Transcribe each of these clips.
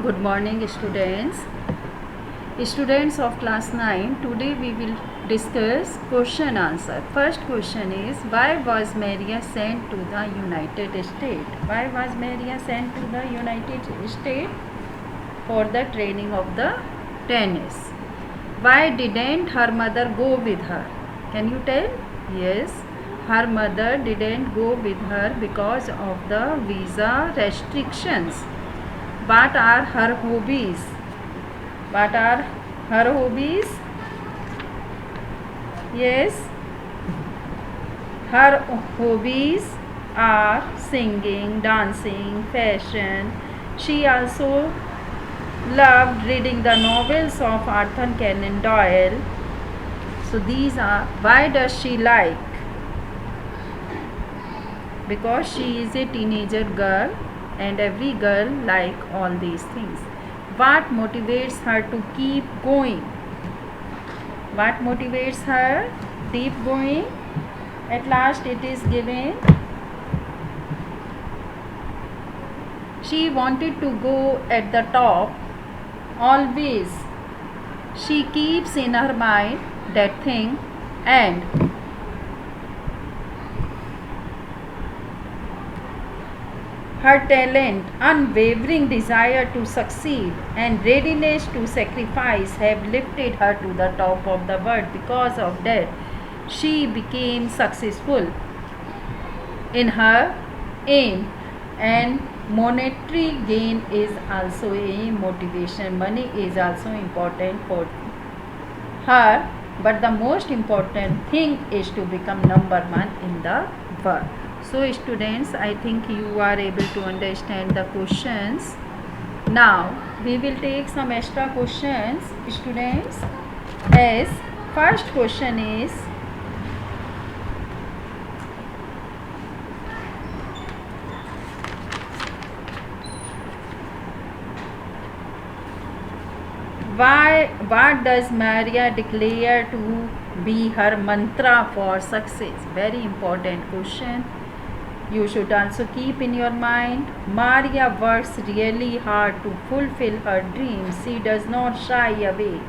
Good morning, students. Students of class 9, today we will discuss question answer. First question is, why was Maria sent to the United States? Why was Maria sent to the United States? For the training of the tennis. Why didn't her mother go with her? Can you tell? Yes, her mother didn't go with her because of the visa restrictions. What are her hobbies? What are her hobbies? Yes, her hobbies are singing, dancing, fashion. She also loved reading the novels of Arthur Conan Doyle. So these are, why does she like? Because she is a teenager girl and every girl like all these things. What motivates her to keep going? What motivates her? Keep going. At last it is given. She wanted to go at the top. Always she keeps in her mind that thing, and her talent, unwavering desire to succeed, and readiness to sacrifice have lifted her to the top of the world. Because of that, she became successful in her aim, and monetary gain is also a motivation. Money is also important for her, but the most important thing is to become number one in the world. So students, I think you are able to understand the questions. Now we will take some extra questions, students. As first question is, what does Maria declare to be her mantra for success? Very important question. You should also keep in your mind. Maria works really hard to fulfill her dreams. She does not shy away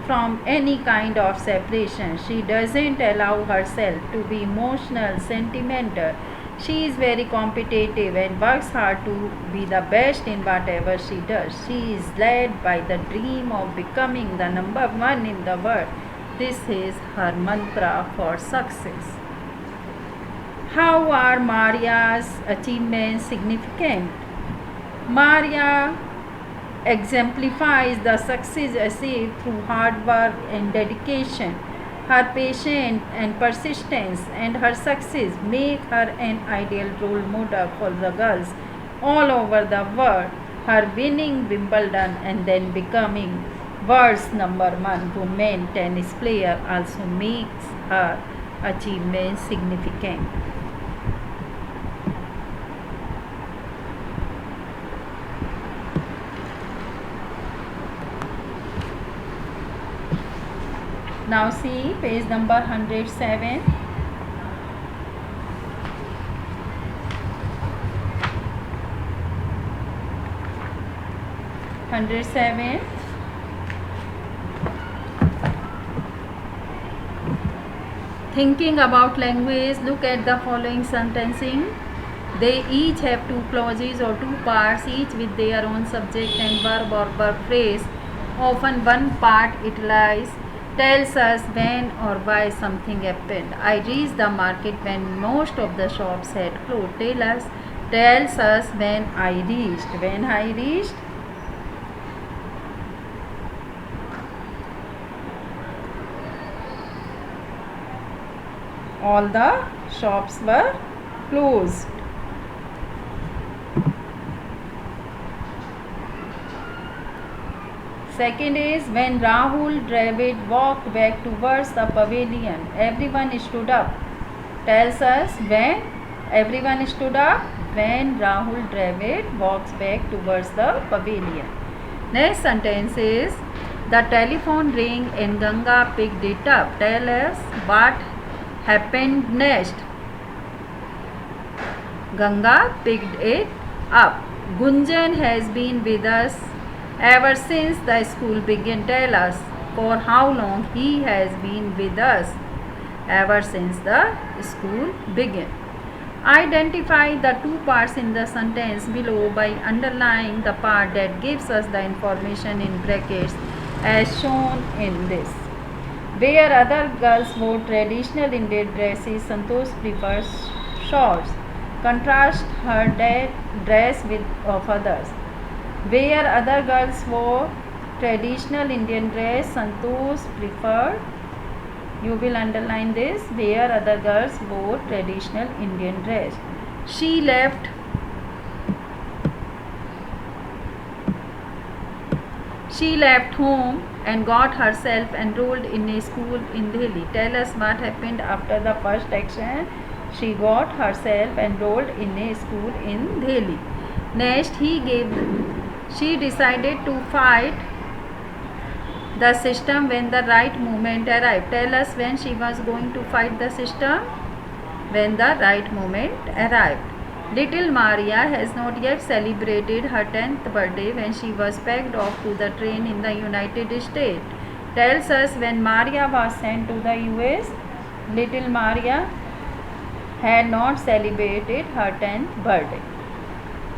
from any kind of separation. She doesn't allow herself to be emotional, sentimental. She is very competitive and works hard to be the best in whatever she does. She is led by the dream of becoming the number one in the world. This is her mantra for success. How are Maria's achievements significant? Maria exemplifies the success achieved through hard work and dedication. Her patience and persistence and her success make her an ideal role model for the girls all over the world. Her winning Wimbledon and then becoming world's number one women tennis player also makes her achievement significant. Now see page number 107. Thinking about language, look at the following sentencing. They each have two clauses or two parts, each with their own subject and verb or verb phrase. Often one part italicized tells us when or why something happened. I reached the market when most of the shops had closed. Tells us when I reached. When I reached. All the shops were closed. Second is, when Rahul Dravid walked back towards the pavilion, everyone stood up. Tells us when everyone stood up. When Rahul Dravid walks back towards the pavilion. Next sentence is, the telephone rang and Ganga picked it up. Tell us what happened next. Ganga picked it up. Gunjan has been with us Ever since the school began, tell us for how long he has been with us. Ever since the school began. Identify the two parts in the sentence below by underlining the part that gives us the information in brackets as shown in this. Where other girls wore traditional Indian dresses, Santosh prefers shorts. Contrast her dress with of others. Where other girls wore traditional Indian dress, Santosh preferred. You will underline this. Where other girls wore traditional Indian dress. She left home and got herself enrolled in a school in Delhi. Tell us what happened after the first action. She got herself enrolled in a school in Delhi. Next, she decided to fight the system when the right moment arrived. Tell us when she was going to fight the system. When the right moment arrived. Little Maria has not yet celebrated her 10th birthday when she was packed off to the train in the United States. Tells us when Maria was sent to the US, little Maria had not celebrated her 10th birthday.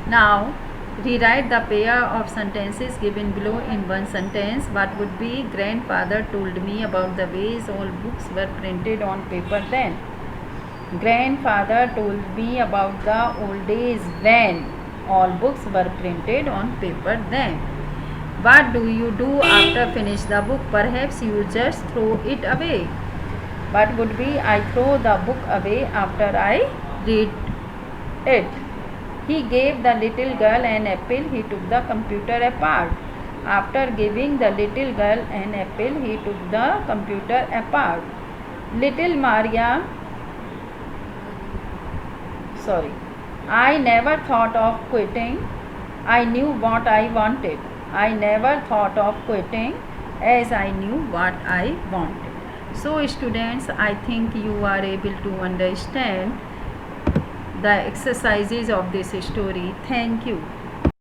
Now, rewrite the pair of sentences given below in one sentence. What would be? Grandfather told me about the ways all books were printed on paper then. Grandfather told me about the old days when all books were printed on paper then. What do you do after finish the book? Perhaps you just throw it away. What would be? I throw the book away after I read it. He gave the little girl an apple. He took the computer apart. After giving the little girl an apple, he took the computer apart. Little Maria I never thought of quitting. I knew what I wanted. I never thought of quitting as I knew what I wanted. So students, I think you are able to understand the exercises of this story. Thank you.